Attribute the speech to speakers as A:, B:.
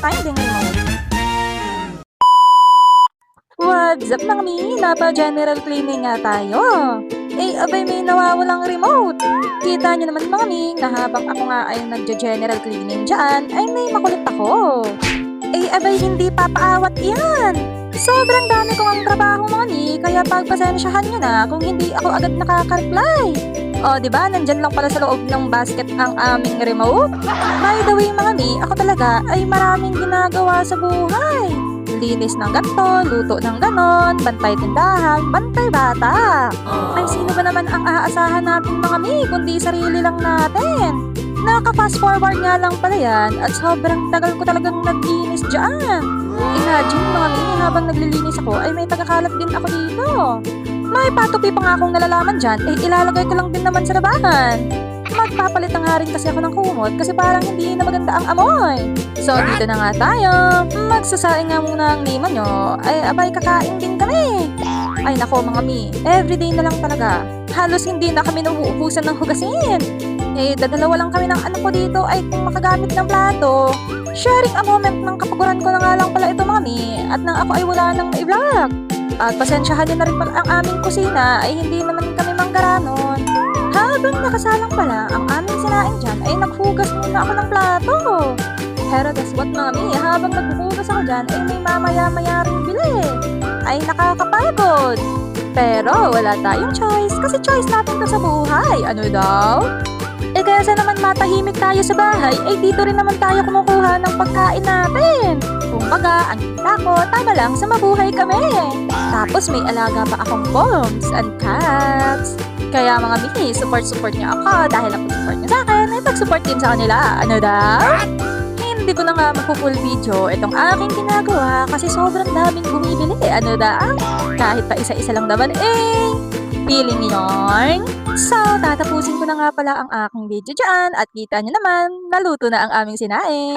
A: finding remote. What's up mga mi? Napa-general cleaning nga tayo. Eh, abay may nawawalang remote. Kita nyo naman mga mi, na habang ako nga ay nagja-general cleaning dyan, ay may makulit ako. Eh, abay hindi papaawat yan. Sobrang dami kong ang trabaho mga mi, kaya pagpasensyahan nyo na kung hindi ako agad nakaka-reply. O, di ba? Nandyan lang pala sa loob ng basket ang aming remote. By the way, mga mi, ako talaga ay maraming ginagawa sa buhay. Linis ng ganito, luto ng ganon, bantay tindahan, bantay bata. Ay, sino ba naman ang aasahan natin mga mi, kundi sarili lang natin. Naka-fast forward nga lang pala yan at sobrang tagal ko talagang naglinis dyan. Imagine mga mi, habang naglilinis ako ay may tagakalat din ako dito. May patupi pa nga akong nalalaman dyan, eh ilalagay ko lang din naman sa labahan. Magpapalit na nga rin kasi ako ng kumot kasi parang hindi na maganda ang amoy. So dito na nga tayo, magsasaing nga muna ang lima nyo, ay abay kakain din kami. Ay nako mga mi, everyday na lang talaga. Halos hindi na kami nauubusan ng hugasin. Eh dadalawa lang kami ng anak ko dito ay kung makagamit ng plato. Sharing a moment ng kapaguran ko na nga lang pala ito mga mi, at nang ako ay wala nang mai-vlog. At pasensyahan din na rin pala ang aming kusina ay hindi naman kami manggaranon. Habang nakasalang pala ang aming sinaing dyan ay naghugas muna ako ng plato. Pero guess what mami, habang naghugas ako dyan ay may mamaya-maya rin bili. Ay nakakapagod. Pero wala tayong choice kasi choice natin to sa buhay. Ano daw? Eh kaya sa naman matahimik tayo sa bahay, ay dito rin naman tayo kumukuha ng pagkain natin. Kumbaga, ang kita ko, tama lang sa mabuhay kami. Tapos may alaga pa akong dogs and cats. Kaya mga mini, support niyo ako dahil ang support niyo sa akin ay pag-support din sa kanila. Ano daw? Hindi ko na nga magpo-full video itong aking ginagawa kasi sobrang daming bumibili. Ano daw? Kahit pa isa-isa lang naman feeling yarn. So, tatapusin ko na nga pala ang aking video dyan at kita nyo naman, naluto na ang aming sinaing.